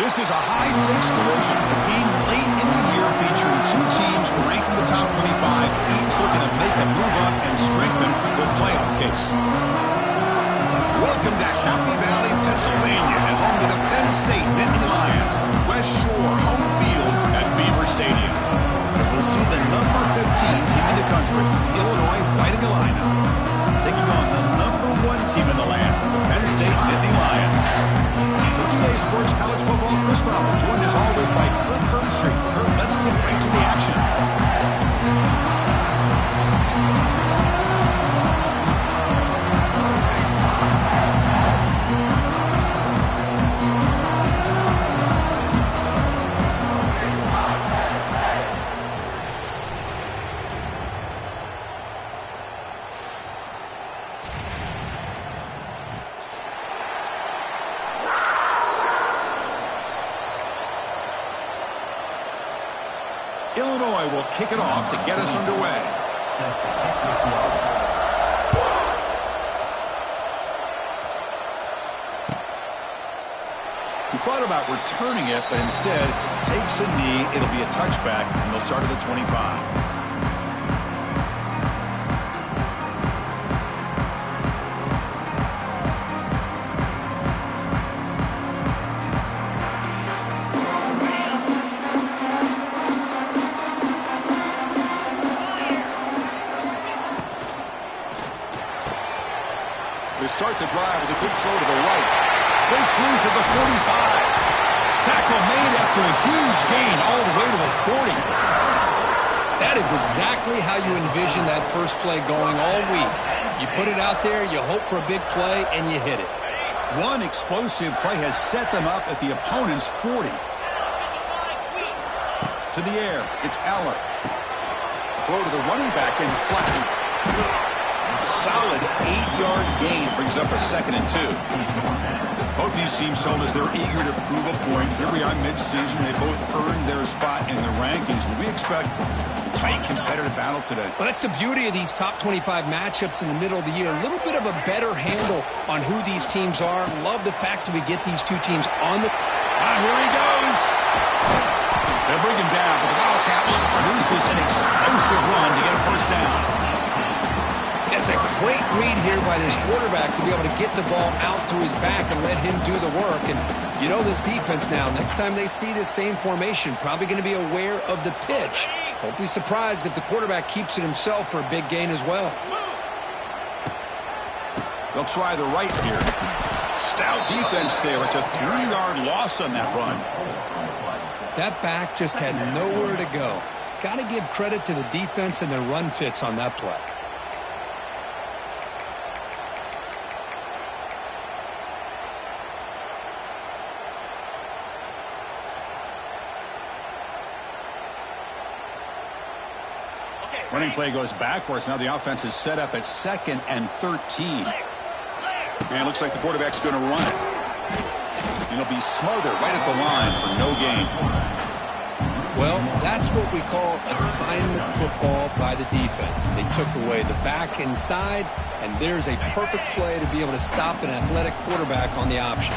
This is a high-stakes collision, a game late in the year featuring two teams ranked in the top 25, each looking to make a move up and strengthen their playoff case. Welcome to Happy Valley, Pennsylvania, and home to the Penn State Nittany Lions, West Shore home field at Beaver Stadium. As we'll see the number 15 team in the country, Illinois Fighting Illini, taking on the number 1 team in the land, Penn State Nittany Lions. Today's Sports College Football, Chris Fowler, joined as always by Kirk Herbstreit. Kirk, let's get right to the action. Illinois will kick it off to get us underway. He thought about returning it, but instead takes a knee. It'll be a touchback, and they'll start at the 25. Start the drive with a good throw to the right. Breaks loose at the 45. Tackle made after a huge gain all the way to the 40. That is exactly how you envision that first play going all week. You put it out there, you hope for a big play, and you hit it. One explosive play has set them up at the opponent's 40. To the air, it's Aller. Throw to the running back in the flat. Solid 8-yard gain brings up a 2nd and 2. Both these teams told us they're eager to prove a point. Here we are mid-season. They both earned their spot in the rankings, but we expect a tight competitive battle today. Well, that's the beauty of these top 25 matchups in the middle of the year. A little bit of a better handle on who these teams are. Love the fact that we get these two teams on the... Here he goes. They'll bring him down, but the Wildcat produces an explosive run to get a first down. It's a great read here by this quarterback to be able to get the ball out to his back and let him do the work. And you know this defense now, next time they see this same formation, probably going to be aware of the pitch. Won't be surprised if the quarterback keeps it himself for a big gain as well. They'll try the right here. Stout defense there. It's a 3-yard loss on that run. That back just had nowhere to go. Got to give credit to the defense and their run fits on that play. Running play goes backwards. Now the offense is set up at 2nd and 13. And it looks like the quarterback's going to run it. It'll be Smother right at the line for no gain. Well, that's what we call assignment football by the defense. They took away the back inside, and there's a perfect play to be able to stop an athletic quarterback on the option.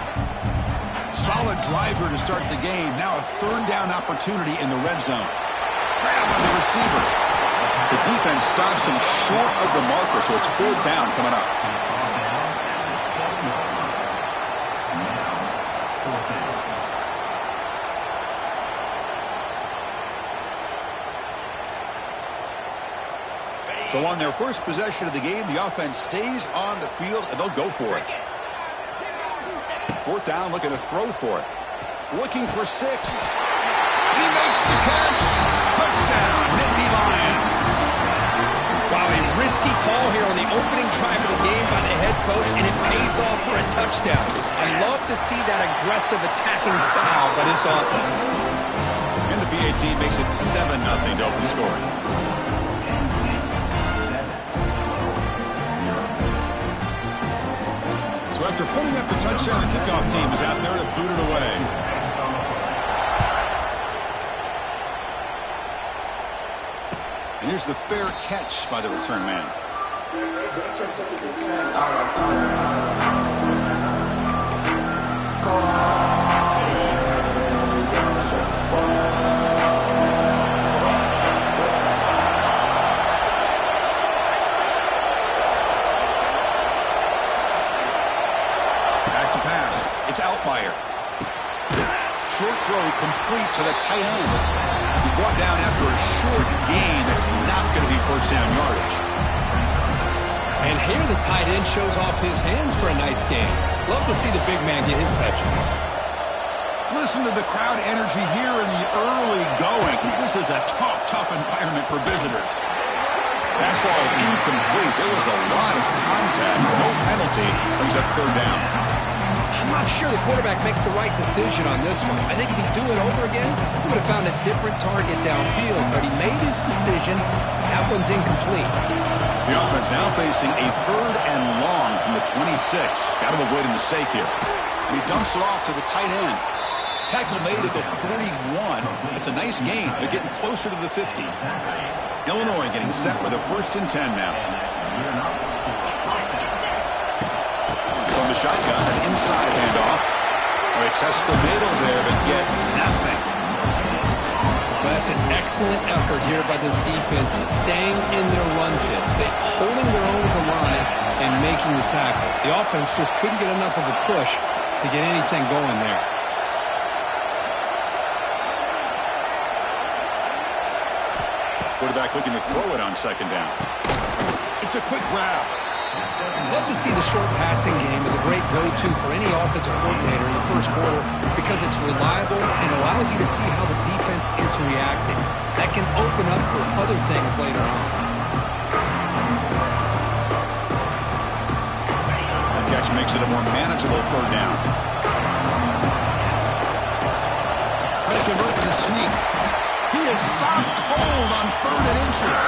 Solid driver to start the game. Now a 3rd down opportunity in the red zone. Grab by the receiver. The defense stops him short of the marker, so it's 4th down coming up. So on their first possession of the game, the offense stays on the field, and they'll go for it. 4th down, looking to throw for it. Looking for 6. He makes the catch. Touchdown, Nittany Lions. Wow, a risky call here on the opening drive of the game by the head coach, and it pays off for a touchdown. I love to see that aggressive attacking style by this offense. And the BAT makes it 7-0 to open scoring. So after putting up the touchdown, the kickoff team is out there to boot it away. And here's the fair catch by the return man. Altmaier. Short throw complete to the tight end. He's brought down after a short gain that's not going to be first down yardage. And here the tight end shows off his hands for a nice gain. Love to see the big man get his touches. Listen to the crowd energy here in the early going. This is a tough environment for visitors. Pass ball is incomplete. There was a lot of contact. No penalty. Brings up third down. I'm not sure the quarterback makes the right decision on this one. I think if he'd do it over again, he would have found a different target downfield. But he made his decision. That one's incomplete. The offense now facing a third and long from the 26. Got to avoid a mistake here. And he dumps it off to the tight end. Tackle made at the 41. It's a nice gain. They're getting closer to the 50. Illinois getting set with a 1st and 10 now. From the shotgun, an inside handoff. They test the middle there, but get nothing. That's an excellent effort here by this defense, staying in their run fits. They're holding their own at the line and making the tackle. The offense just couldn't get enough of a push to get anything going there. Quarterback looking to throw it on 2nd down. It's a quick grab. Love to see the short passing game as a great go-to for any offensive coordinator in the first quarter because it's reliable and allows you to see how the defense is reacting. That can open up for other things later on. The catch makes it a more manageable 3rd down. How to convert with a sneak. He is stopped cold on 3rd and inches.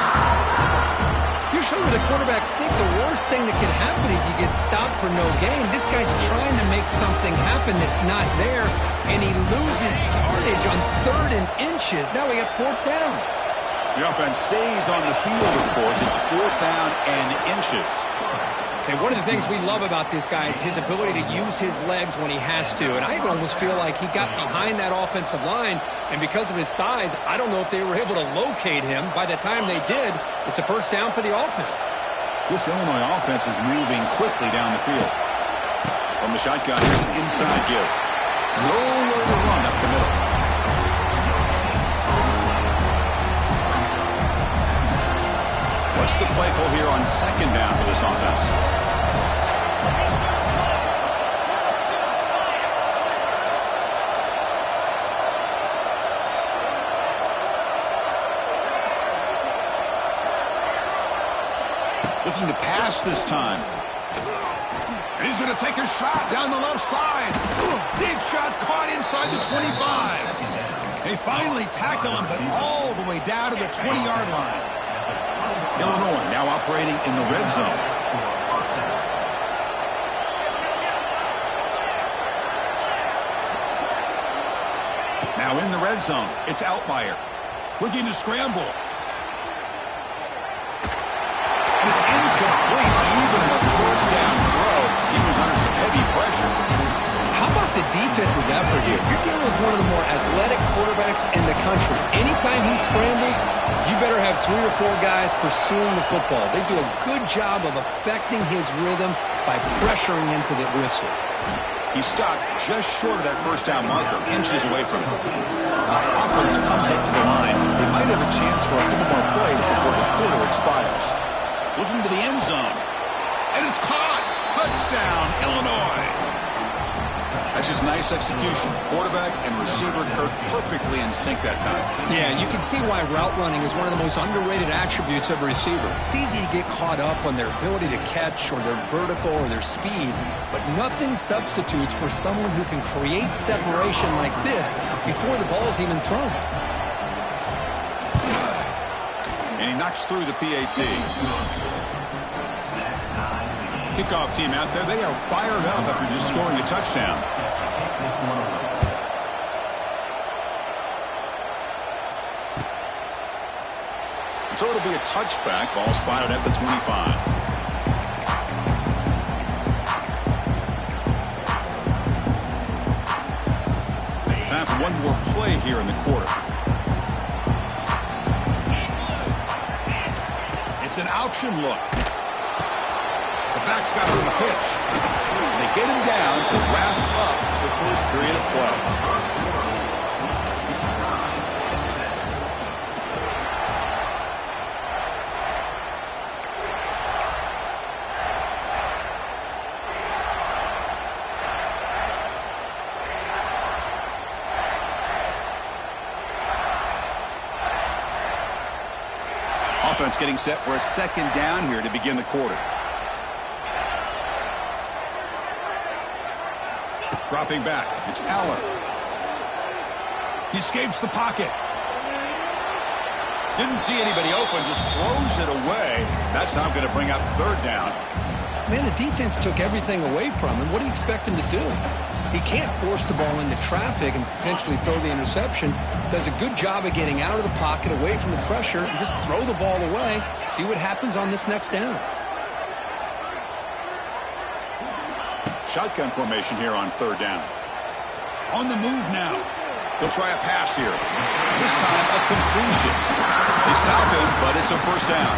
Usually with a quarterback sneak, the worst thing that can happen is you get stopped for no gain. This guy's trying to make something happen that's not there, and he loses yardage on 3rd and inches. Now we got 4th down. The offense stays on the field, of course. It's 4th down and inches. And one of the things we love about this guy is his ability to use his legs when he has to. And I almost feel like he got behind that offensive line, and because of his size, I don't know if they were able to locate him. By the time they did, it's a 1st down for the offense. This Illinois offense is moving quickly down the field. From the shotgun, here's an inside give. Nowhere to run up the middle. What's the play call here on 2nd down for this offense? Looking to pass this time. And he's going to take a shot down the left side. Deep shot caught inside the 25. They finally tackle him, but all the way down to the 20-yard line. Illinois now operating in the red zone. Now in the red zone, it's Altmaier. Looking to scramble. And it's incomplete, even a 1st down throw. He was under some heavy pressure. How about the defense's effort here? You're dealing with one of the more athletic quarterbacks in the country. Anytime he scrambles, you better have 3 or 4 guys pursuing the football. They do a good job of affecting his rhythm by pressuring him to the whistle. He stopped just short of that 1st down marker, inches away from him. Offense comes up to the line. They might have a chance for a couple more plays before the quarter expires. Looking to the end zone. And it's caught. Touchdown, Illinois. That's just nice execution. Quarterback and receiver Kirk perfectly in sync that time. Yeah, you can see why route running is one of the most underrated attributes of a receiver. It's easy to get caught up on their ability to catch or their vertical or their speed, but nothing substitutes for someone who can create separation like this before the ball's even thrown. And he knocks through the PAT. Kickoff team out there, they are fired up after just scoring a touchdown. And so it'll be a touchback. Ball spotted at the 25. Time for one more play here in the quarter. It's an option look. The back's got her in the pitch. They get him down to wrap up the first period of play. Offense getting set for a second down here to begin the quarter. Dropping back, it's Allen. He escapes the pocket. Didn't see anybody open, just throws it away. That's not going to bring up third down. Man, the defense took everything away from him. What do you expect him to do? He can't force the ball into traffic and potentially throw the interception. Does a good job of getting out of the pocket, away from the pressure, and just throw the ball away. See what happens on this next down. Shotgun formation here on third down. On the move now. He'll try a pass here. This time a completion. They stop him, but it's a first down.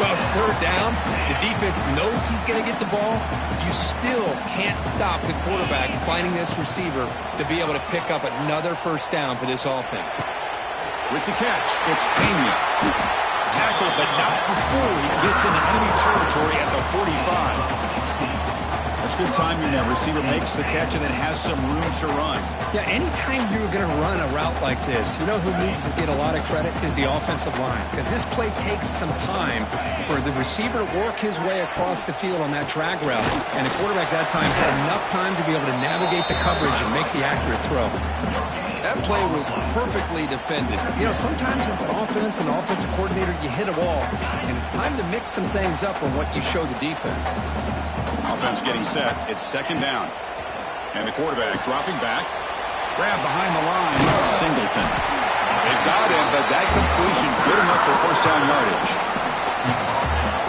Well, it's third down. The defense knows he's going to get the ball. You still can't stop the quarterback finding this receiver to be able to pick up another first down for this offense. With the catch, it's Pena. Tackle, but not before he gets into enemy territory at the 45. That's good timing there. Receiver makes the catch and then has some room to run. Yeah, anytime you're going to run a route like this, you know who needs to get a lot of credit is the offensive line. Because this play takes some time for the receiver to work his way across the field on that drag route. And the quarterback that time had enough time to be able to navigate the coverage and make the accurate throw. That play was perfectly defended. You know, sometimes as an offensive coordinator, you hit a wall. And it's time to mix some things up on what you show the defense. Offense getting set. It's second down. And the quarterback dropping back. Grab behind the line. Singleton. They've got him, but that completion good enough for first down yardage.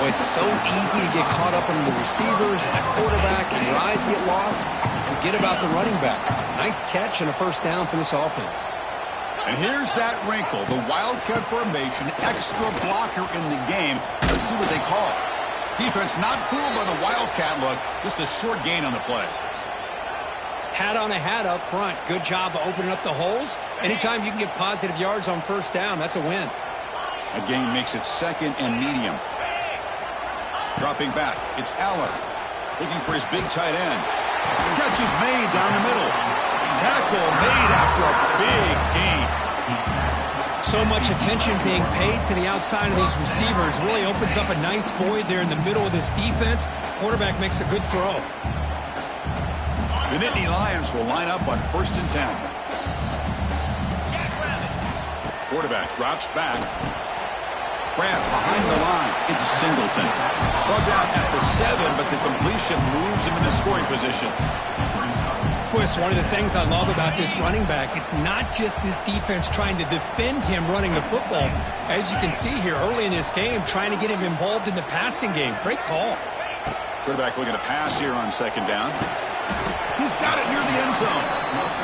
Well, it's so easy to get caught up in the receivers and the quarterback, and your eyes get lost. You forget about the running back. Nice catch and a first down for this offense. And here's that wrinkle. The Wildcat formation, extra blocker in the game. Let's see what they call. Defense not fooled by the Wildcat look. Just a short gain on the play. Hat on a hat up front. Good job of opening up the holes. Anytime you can get positive yards on first down, that's a win. A gain makes it second and medium. Dropping back, it's Allen. Looking for his big tight end. Catch is made down the middle. Tackle made after a big gain. So much attention being paid to the outside of these receivers. Really opens up a nice void there in the middle of this defense. Quarterback makes a good throw. The Nittany Lions will line up on 1st and 10. Quarterback drops back. Grab behind the line. It's Singleton. Brought down at the 7, but the completion moves him into scoring position. Boy, it's one of the things I love about this running back. It's not just this defense trying to defend him running the football. As you can see here early in this game, trying to get him involved in the passing game. Great call. Quarterback looking to pass here on second down. He's got it near the end zone.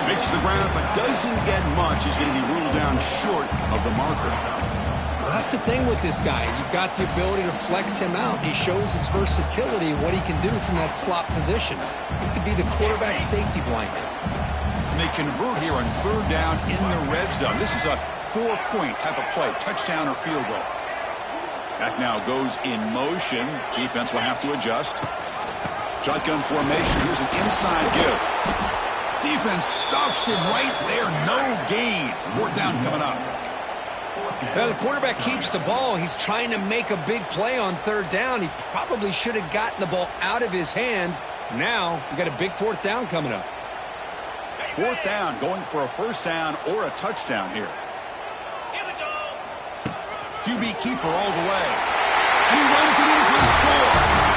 Makes the ground, but doesn't get much. He's going to be ruled down short of the marker. Well, that's the thing with this guy. You've got the ability to flex him out. He shows his versatility and what he can do from that slot position. He could be the quarterback safety blanket. And they convert here on third down in the red zone. This is a 4-point type of play, touchdown or field goal. Back now goes in motion. Defense will have to adjust. Shotgun formation. Here's an inside give. Defense stuffs him right there. No gain. Fourth down coming up. Now the quarterback keeps the ball. He's trying to make a big play on third down. He probably should have gotten the ball out of his hands. Now we got a big fourth down coming up. Fourth down, going for a first down or a touchdown here. QB keeper all the way. And he runs it in for the score.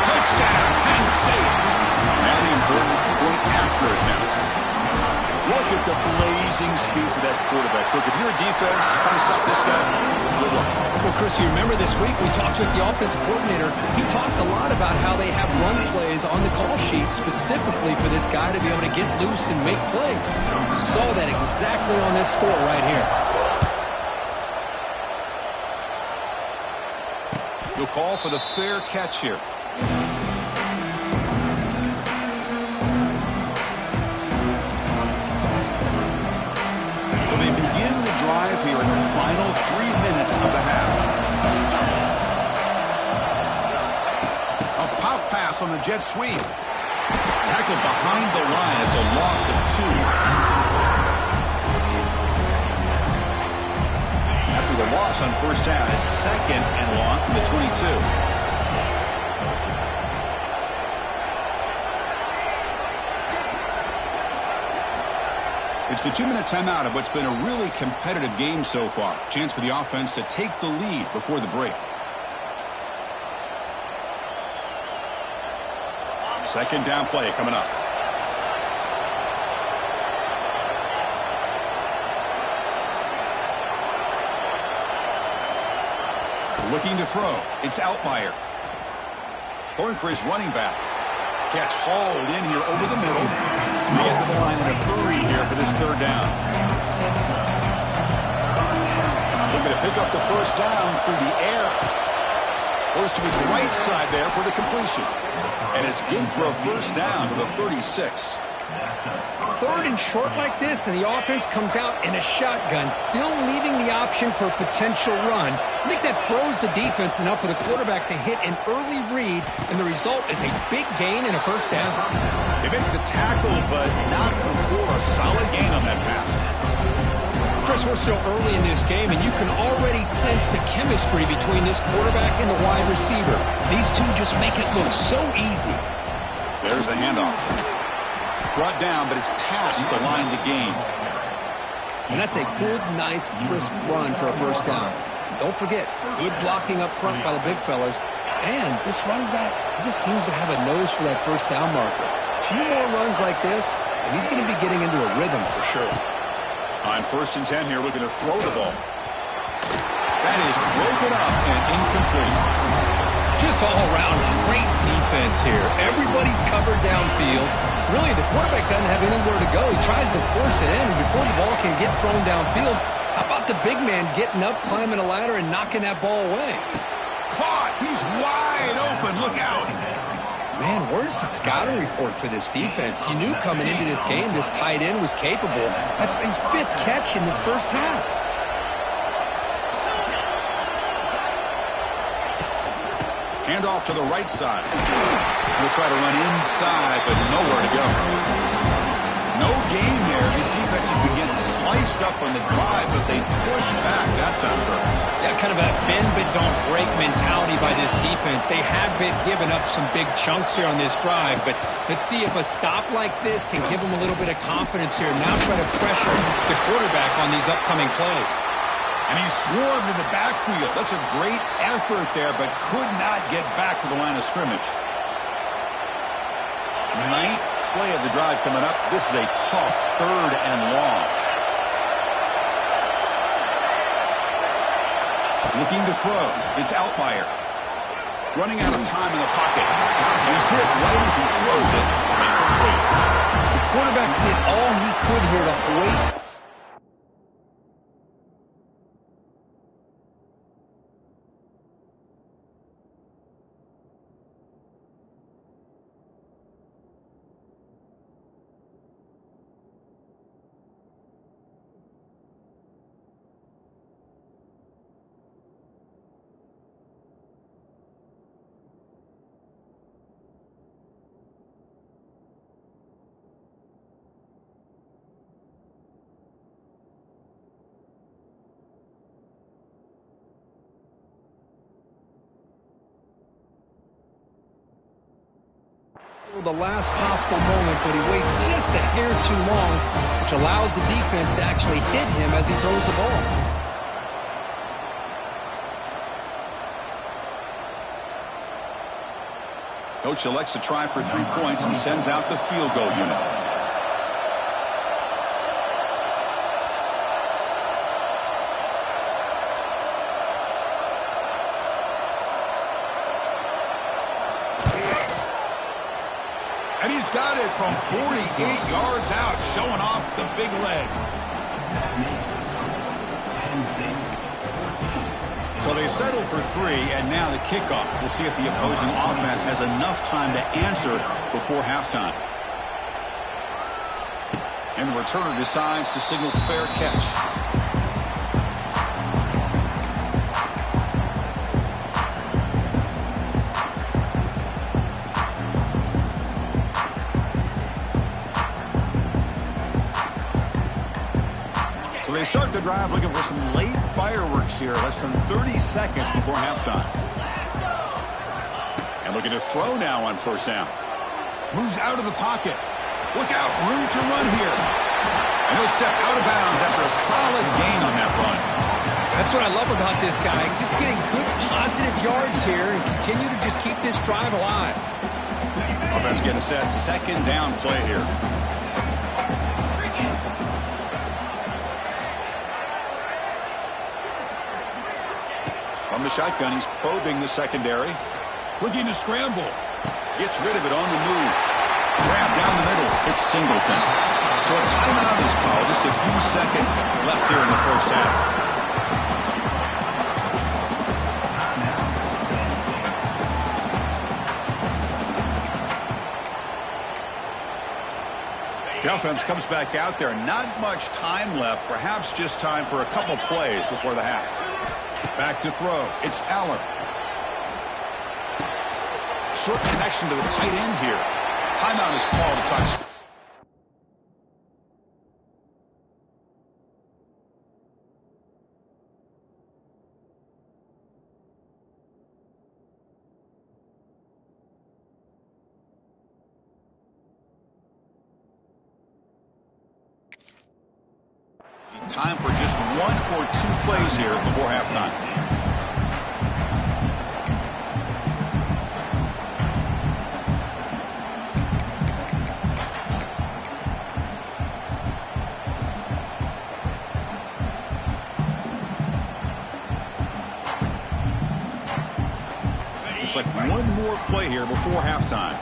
Touchdown, Penn State. And the important point after attempt. Look at the blazing speed for that quarterback. Cook, if you're a defense trying to stop this guy, good luck. Well, Chris, you remember this week we talked with the offensive coordinator. He talked a lot about how they have run plays on the call sheet specifically for this guy to be able to get loose and make plays. We saw that exactly on this score right here. He'll call for the fair catch here. pass on the jet sweep. Tackled behind the line. It's a loss of 2. After the loss on first down, it's 2nd and long from the 22. It's the 2-minute timeout of what's been a really competitive game so far. Chance for the offense to take the lead before the break. Second down play coming up. Looking to throw. It's Altmaier. Throwing for his running back. Catch hauled in here over the middle. They get to the line in a hurry here for this 3rd down. Looking to pick up the first down through the air. Goes to his right side there for the completion. And it's good for a first down to the 36. 3rd and short like this, and the offense comes out in a shotgun, still leaving the option for a potential run. I think that throws the defense enough for the quarterback to hit an early read, and the result is a big gain and a first down. They make the tackle, but not before a solid gain on that pass. Chris, we're still early in this game, and you can already sense the chemistry between this quarterback and the wide receiver. These two just make it look so easy. There's the handoff. Brought down, but it's past the line to gain. And that's a good, nice, crisp run for a first down. Don't forget, good blocking up front by the big fellas. And this running back, he just seems to have a nose for that first down marker. A few more runs like this, and he's going to be getting into a rhythm for sure. On 1st and 10 here, looking to throw the ball. That is broken up and incomplete. Just all around, great defense here. Everybody's covered downfield. Really, the quarterback doesn't have anywhere to go. He tries to force it in, and before the ball can get thrown downfield, how about the big man getting up, climbing a ladder, and knocking that ball away? Caught! He's wide open. Look out! Man, where's the scouting report for this defense? You knew coming into this game this tight end was capable. That's his 5th catch in this first half. Handoff to the right side. He'll try to run inside, but nowhere to go. No gain there. His defense had been getting sliced up on the drive, but they push back that time. Yeah, kind of a bend but don't break mentality by this defense. They have been giving up some big chunks here on this drive, but let's see if a stop like this can give them a little bit of confidence here. Now try to pressure the quarterback on these upcoming plays. And he swarmed in the backfield. That's a great effort there, but could not get back to the line of scrimmage. 9th play of the drive coming up. This is a tough 3rd and long. Looking to throw. It's Altmaier. Running out of time in the pocket. He's hit right as he throws it. Incomplete. The quarterback did all he could here to wait. The last possible moment, but he waits just a hair too long, which allows the defense to actually hit him as he throws the ball. Coach elects to try for 3 points and sends out the field goal unit. And he's got it from 48 yards out, showing off the big leg. So they settle for 3, and now the kickoff. We'll see if the opposing offense has enough time to answer before halftime. And the returner decides to signal fair catch. drive looking for some late fireworks here. Less than 30 seconds before halftime. And looking to throw now on first down. Moves out of the pocket. Look out, room to run here. And he'll step out of bounds after a solid gain on that run. That's what I love about this guy. Just getting good positive yards here and continue to just keep this drive alive. Offense getting set. Second down play here. From the shotgun, he's probing the secondary. Looking to scramble. Gets rid of it on the move. Grab down the middle. It's Singleton. So a timeout is called. Just a few seconds left here in the first half. The offense comes back out there. Not much time left. Perhaps just time for a couple plays before the half. Back to throw. It's Allen. Short connection to the tight end here. Timeout is called a touch. Time for just one or two plays here before halftime. Looks like one more play here before halftime.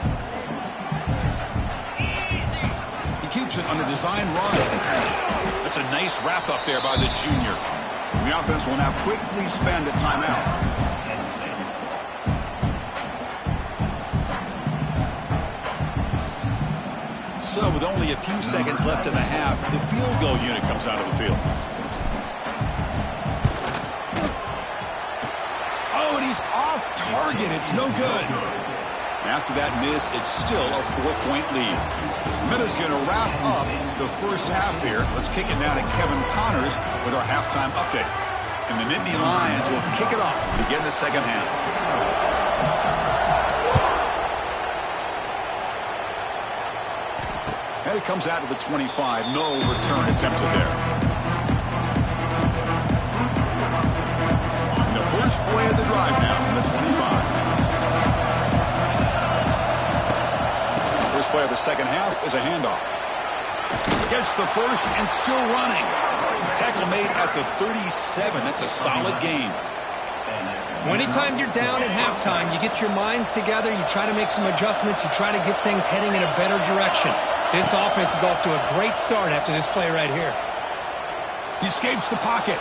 He keeps it on the design run. That's a nice wrap-up there by the junior. The offense will now quickly spend a timeout. So with only a few seconds left in the half, the field goal unit comes out of the field. Oh, and he's off target. It's no good. After that miss, it's still a 4-point lead. Minutes going to wrap up the first half here. Let's kick it now to Kevin Connors with our halftime update. And the Nittany Lions will kick it off to begin the second half. And it comes out to the 25. No return attempted there. And the first play of the drive now from the 25. First play of the second half is a handoff. Gets the first and still running. Tackle made at the 37. That's a solid gain. Well, anytime you're down at halftime, you get your minds together, you try to make some adjustments, you try to get things heading in a better direction. This offense is off to a great start after this play right here. He escapes the pocket.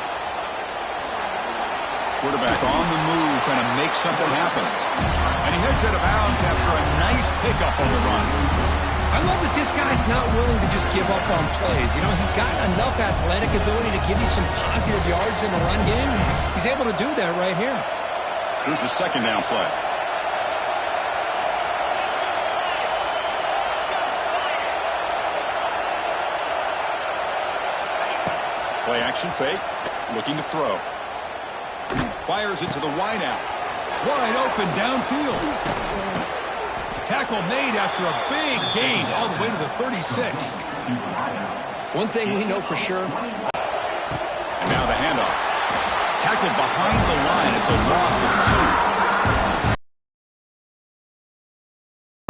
Quarterback on the move, trying to make something happen. And he heads out of bounds after a nice pickup on the run. I love that this guy's not willing to just give up on plays. You know, he's got enough athletic ability to give you some positive yards in the run game. And he's able to do that right here. Here's the second down play. Play action fake. Looking to throw. Fires it to the wideout. Wide open downfield. Tackle made after a big gain all the way to the 36. One thing we know for sure. And now the handoff. Tackled behind the line. It's a loss of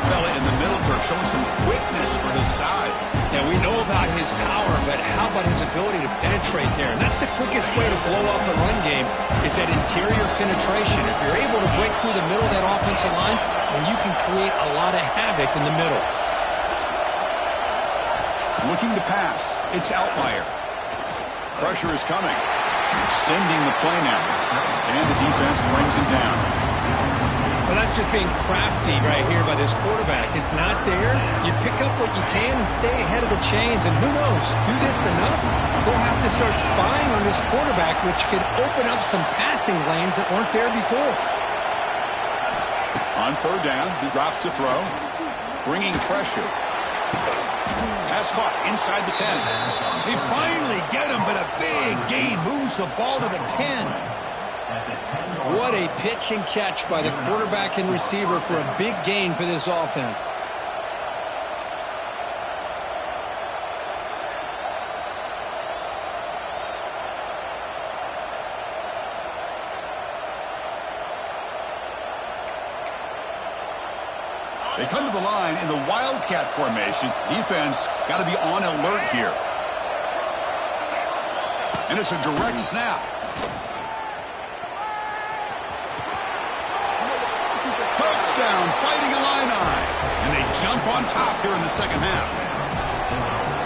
2. Fella in the middle there showing some quickness for his size. Yeah, we know about his power, but how about his ability to penetrate there? And that's the quickest way to blow up the run game is that interior penetration. If you're able to break through the middle of that offensive line, then you can create a lot of havoc in the middle. Looking to pass. It's Outlier. Pressure is coming. Extending the play now. And the defense brings him down. Well, that's just being crafty right here by this quarterback. It's not there. You pick up what you can and stay ahead of the chains. And who knows, do this enough, we'll have to start spying on this quarterback, which could open up some passing lanes that weren't there before. On third down, he drops to throw. Bringing pressure. Pass caught inside the 10. They finally get him, but a big gain moves the ball to the 10. What a pitch and catch by the quarterback and receiver for a big gain for this offense. They come to the line in the Wildcat formation. Defense got to be on alert here. And it's a direct snap. Touchdown, Fighting Illini. And they jump on top here in the second half.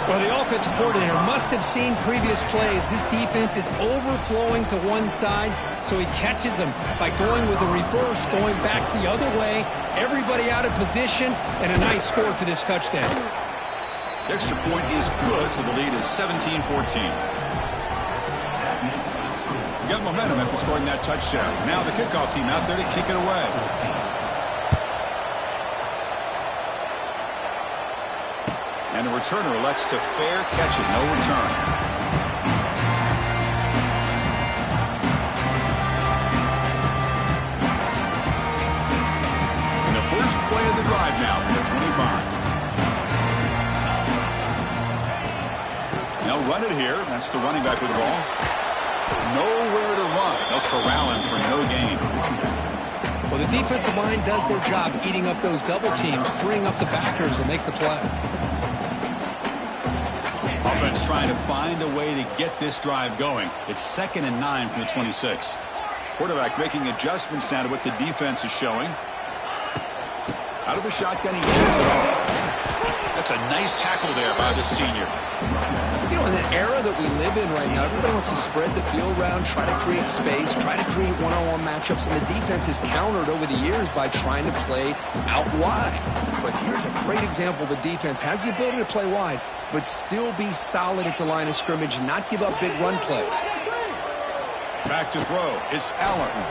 Well, the offensive coordinator must have seen previous plays. This defense is overflowing to one side, so he catches them by going with a reverse, going back the other way. Everybody out of position, and a nice score for this touchdown. The extra point is good, so the lead is 17-14. We got momentum after scoring that touchdown. Now the kickoff team out there to kick it away. And the returner elects to fair catch it, no return. And the first play of the drive now from the 25. They'll run it here. That's the running back with the ball. Nowhere to run. They'll corral him for no gain. Well, the defensive line does their job eating up those double teams, freeing up the backers to make the play. Offense trying to find a way to get this drive going. It's 2nd and 9 from the 26. Quarterback making adjustments now to what the defense is showing. Out of the shotgun, he hands it off. That's a nice tackle there by the senior. You know, in the era that we live in right now, everybody wants to spread the field around, try to create space, try to create one-on-one matchups, and the defense is countered over the years by trying to play out wide. But here's a great example. The defense has the ability to play wide, but still be solid at the line of scrimmage and not give up big run plays. Back to throw. It's Allerton.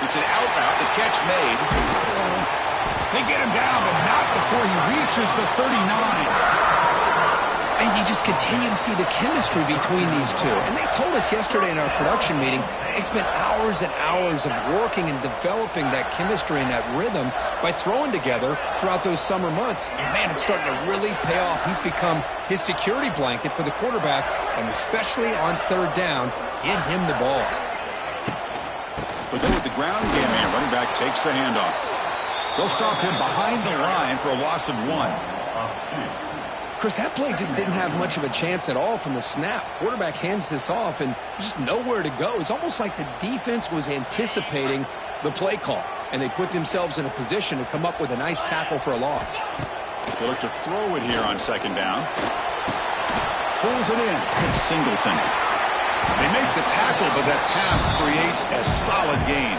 It's an out route. The catch made. They get him down, but not before he reaches the 39. And you just continue to see the chemistry between these two. And they told us yesterday in our production meeting, they spent hours and hours of working and developing that chemistry and that rhythm by throwing together throughout those summer months. And, man, it's starting to really pay off. He's become his security blanket for the quarterback, and especially on third down, get him the ball. But then with the ground game, man, running back takes the handoff. They'll stop him behind the line for a loss of 1. Chris, that play just didn't have much of a chance at all from the snap. Quarterback hands this off, and just nowhere to go. It's almost like the defense was anticipating the play call, and they put themselves in a position to come up with a nice tackle for a loss. They look to throw it here on 2nd down. Pulls it in. It's Singleton. They make the tackle, but that pass creates a solid gain.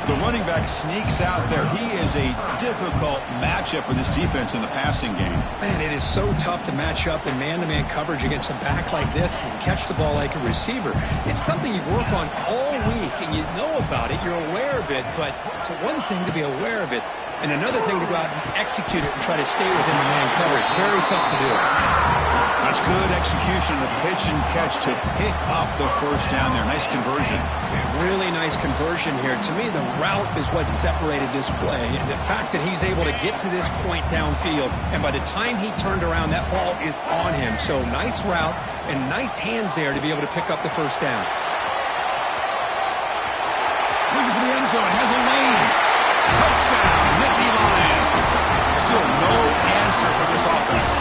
The running back sneaks out there. He is a difficult matchup for this defense in the passing game. Man, it is so tough to match up in man-to-man coverage against a back like this and catch the ball like a receiver. It's something you work on all week, and you know about it. You're aware of it, but it's one thing to be aware of it, and another thing to go out and execute it and try to stay within the man coverage. Very tough to do. That's good execution of the pitch and catch to pick up the first down there. Nice conversion. Really nice conversion here. To me, the route is what separated this play. The fact that he's able to get to this point downfield, and by the time he turned around, that ball is on him. So nice route and nice hands there to be able to pick up the first down. Looking for the end zone. Has a lane. Touchdown, Nittany Lions. Still no answer for this offense.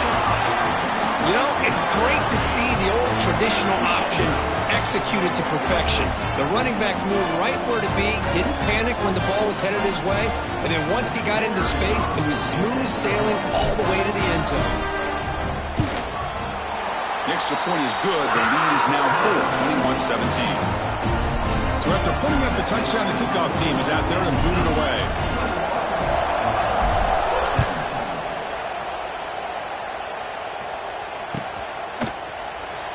You know, it's great to see the old traditional option executed to perfection. The running back knew right where to be, didn't panic when the ball was headed his way, and then once he got into space, it was smooth sailing all the way to the end zone. The extra point is good. The lead is now 21-17. So after putting up the touchdown, the kickoff team is out there and boot it away.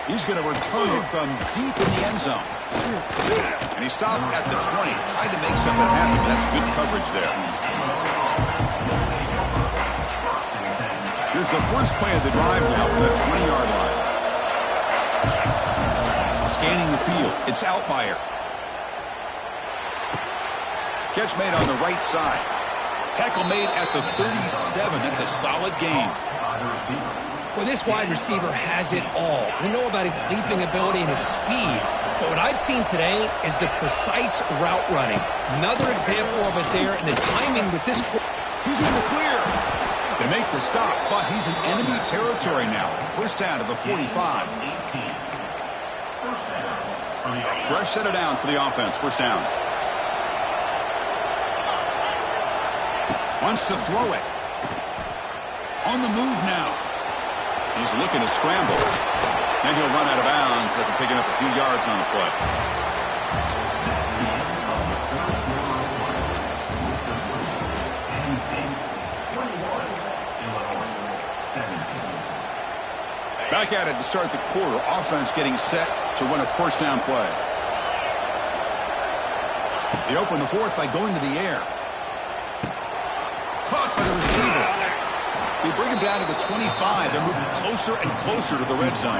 He's going to return it from deep in the end zone. And he stopped at the 20, trying to make something happen, but that's good coverage there. Here's the first play of the drive now from the 20-yard line. Scanning the field. It's Altmaier. Catch made on the right side. Tackle made at the 37. That's a solid gain. Well, this wide receiver has it all. We know about his leaping ability and his speed. But what I've seen today is the precise route running. Another example of it there, and the timing with this. He's in the clear. They make the stop, but he's in enemy territory now. First down to the 45. Fresh set of downs for the offense. First down. Wants to throw it. On the move now. He's looking to scramble. And he'll run out of bounds after picking up a few yards on the play. Back at it to start the quarter. Offense getting set to run a first down play. They open the fourth by going to the air. Caught by the receiver. They bring him down to the 25. They're moving closer and closer to the red zone.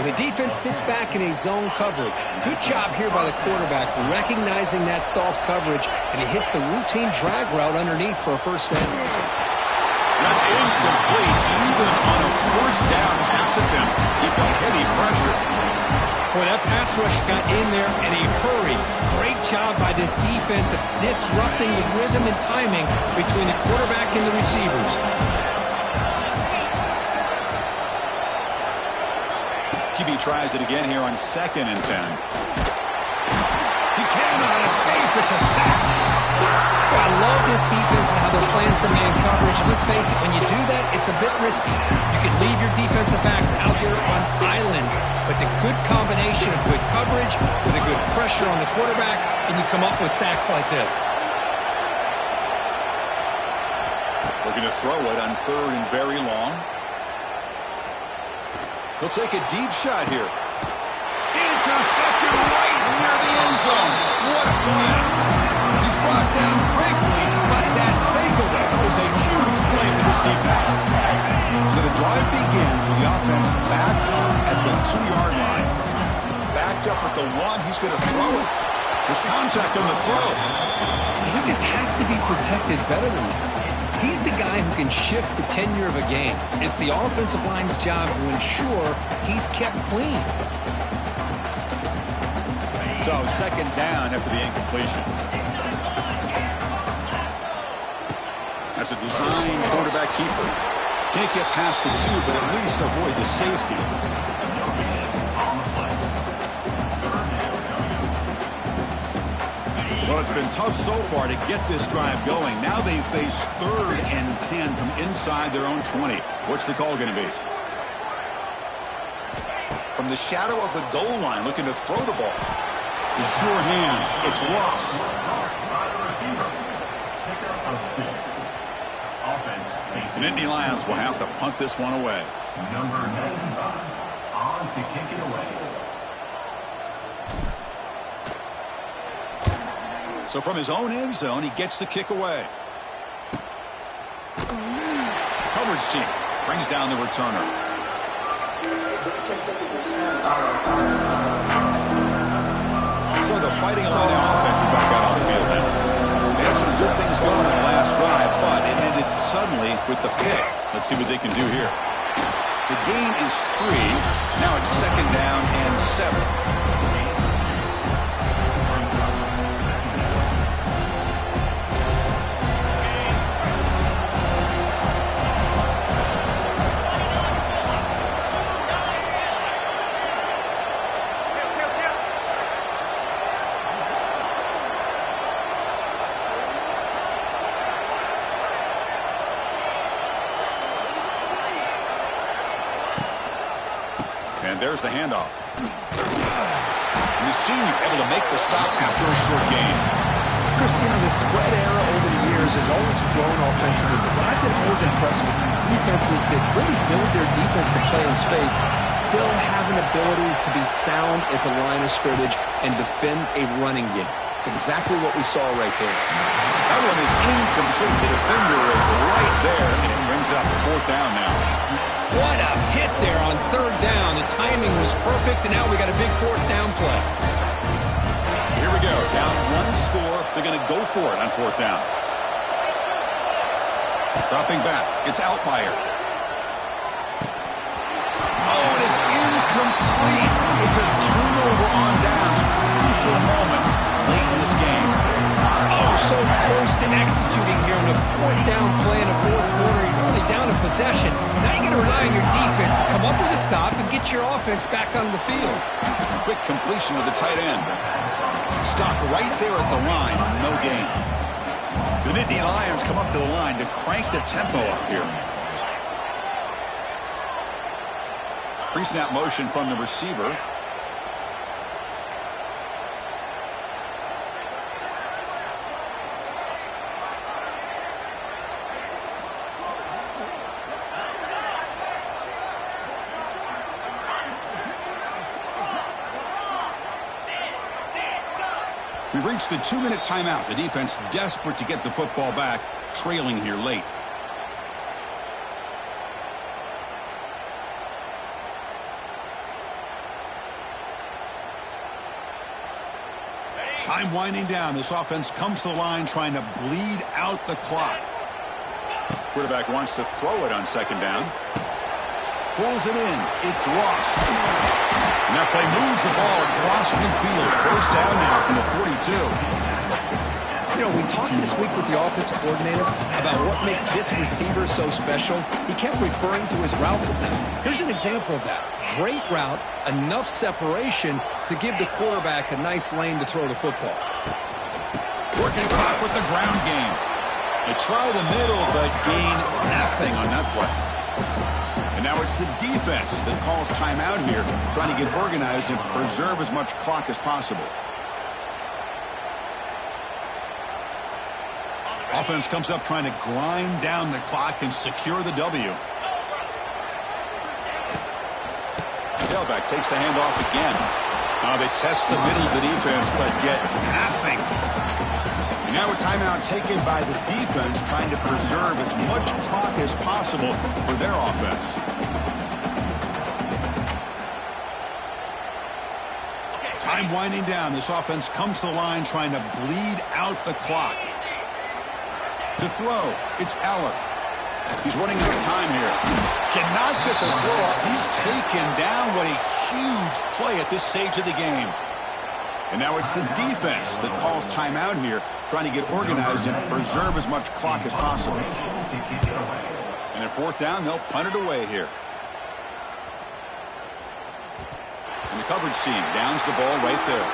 And the defense sits back in a zone coverage. Good job here by the quarterback for recognizing that soft coverage, and he hits the routine drag route underneath for a first down. That's incomplete. Even on a first down pass attempt, he's got heavy pressure. Boy, that pass rush got in there in a hurry. Great job by this defense of disrupting the rhythm and timing between the quarterback and the receivers. QB tries it again here on 2nd and 10. He cannot escape. It's a sack. Well, I love this defense and how they're playing some man coverage. Let's face it, when you do that, it's a bit risky. You can leave your defensive backs out there on islands, but the good combination of good coverage with a good pressure on the quarterback, and you come up with sacks like this. Looking to throw it on 3rd and very long. He'll take a deep shot here. Intercepted right near the end zone. What a play. He's brought down quickly, but that takeaway was a huge play for this defense. So the drive begins with the offense backed up at the 2-yard line. Backed up at the 1. He's going to throw it. There's contact on the throw. He just has to be protected better than that. He's the guy who can shift the tenure of a game. It's the offensive line's job to ensure he's kept clean. So 2nd down after the incompletion. That's a design quarterback keeper. Can't get past the 2, but at least avoid the safety. Well, it's been tough so far to get this drive going. Now they face 3rd and 10 from inside their own 20. What's the call going to be? From the shadow of the goal line, looking to throw the ball. The sure hands. It's Ross. The Nittany Lions will have to punt this one away. Number 95 on to kick it away. So from his own end zone, he gets the kick away. Coverage team brings down the returner. So the Fighting Illini offense is back out on the field now. They had some good things going on the last drive, but it ended suddenly with the pick. Let's see what they can do here. The gain is 3. Now it's 2nd down and 7. And there's the handoff. The senior able to make the stop after a short gain. Christian, the spread era over the years has always grown offensively, but I've been always impressed with defenses that really build their defense to play in space, still have an ability to be sound at the line of scrimmage and defend a running game. It's exactly what we saw right there. That one is incomplete. The defender was right there, and it brings brings up 4th down now. What a hit there on 3rd down. The timing was perfect, and now we got a big 4th down play. Here we go. Down 1 score. They're going to go for it on 4th down. Dropping back. It's Altmaier. Oh, and it's incomplete. It's a turnover on downs. Crucial moment late in this game. Oh, so close to executing here on the 4th down play in the 4th quarter. You're only down in possession. Now you got to rely on your defense to come up with a stop and get your offense back on the field. Quick completion to the tight end. Stopped right there at the line. No gain. The Nittany Lions come up to the line to crank the tempo up here. Pre-snap motion from the receiver. We've reached the 2-minute timeout. The defense desperate to get the football back, trailing here late. Time winding down. This offense comes to the line trying to bleed out the clock. Quarterback wants to throw it on 2nd down. Pulls it in. It's Ross. And that play moves the ball across midfield. 1st down now from the 42. You know, we talked this week with the offensive coordinator about what makes this receiver so special. He kept referring to his route movement. Here's an example of that. Great route, enough separation to give the quarterback a nice lane to throw the football. Working clock with the ground game. They try the middle, but gain nothing on that play. And now it's the defense that calls timeout here, trying to get organized and preserve as much clock as possible. Offense comes up trying to grind down the clock and secure the W. Tailback takes the handoff again. They test the middle of the defense, but get nothing. And now a timeout taken by the defense, trying to preserve as much clock as possible for their offense. Time winding down. This offense comes to the line trying to bleed out the clock. To throw, it's Aller. He's running out of time here. Cannot get the throw off. He's taken down. What a huge play at this stage of the game. And now it's the defense that calls timeout here, trying to get organized and preserve as much clock as possible. And at 4th down, they'll punt it away here. And the coverage seam downs the ball right there.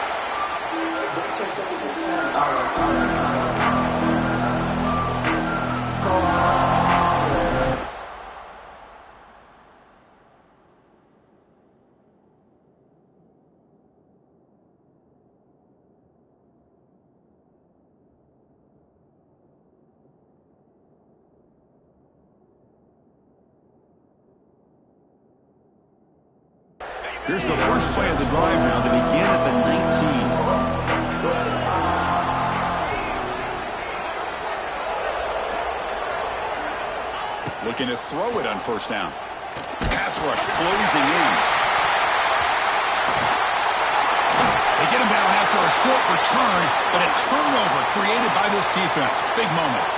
Here's the first play of the drive now. They begin at the 19. Looking to throw it on 1st down. Pass rush closing in. They get him down after a short return, but a turnover created by this defense. Big moment.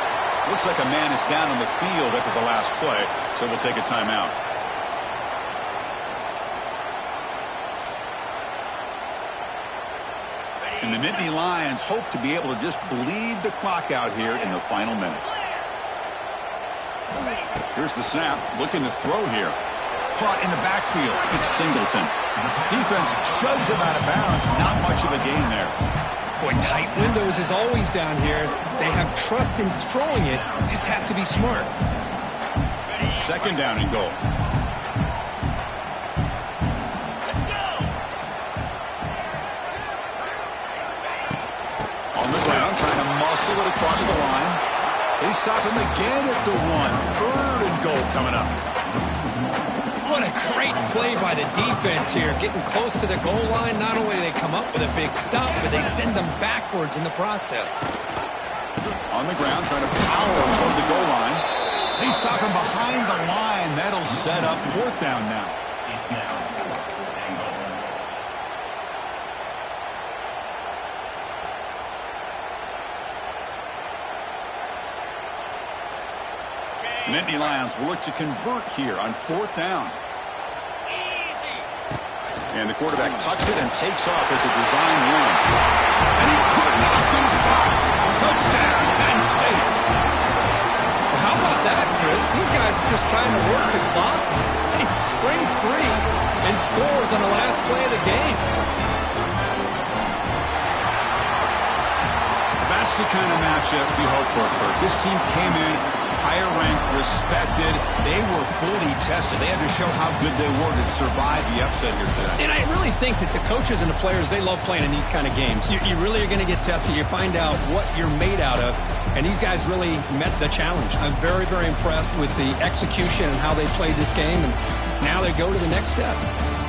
Looks like a man is down on the field after the last play, so we'll take a timeout. And the Nittany Lions hope to be able to just bleed the clock out here in the final minute. Here's the snap, looking to throw here. Caught in the backfield. It's Singleton. Defense shoves him out of bounds. Not much of a gain there. Boy, tight windows is always down here. They have trust in throwing it. Just have to be smart. 2nd down and goal. On the ground, trying to muscle it across the line. They stop him again at the 1. 3rd and goal coming up. What a great play by the defense here. Getting close to the goal line, not only do they come up with a big stop, but they send them backwards in the process. On the ground, trying to power toward the goal line. They stop him behind the line. That'll set up 4th down now. It's now 4th and goal. The Nittany Lions will look to convert here on 4th down. And the quarterback tucks it and takes off as a design run. And he could not be stopped. Touchdown, Penn State. Well, how about that, Chris? These guys are just trying to work the clock. He springs free and scores on the last play of the game. That's the kind of matchup we hope for, Kirk. This team came in higher ranked, respected. They were fully tested. They had to show how good they were to survive the upset here today. And I really think that the coaches and the players, they love playing in these kind of games. You really are going to get tested. You find out what you're made out of. And these guys really met the challenge. I'm very, very impressed with the execution and how they played this game. And now they go to the next step.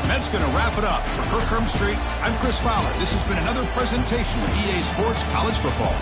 And that's going to wrap it up. For Kirk Herbstreit, I'm Chris Fowler. This has been another presentation of EA Sports College Football.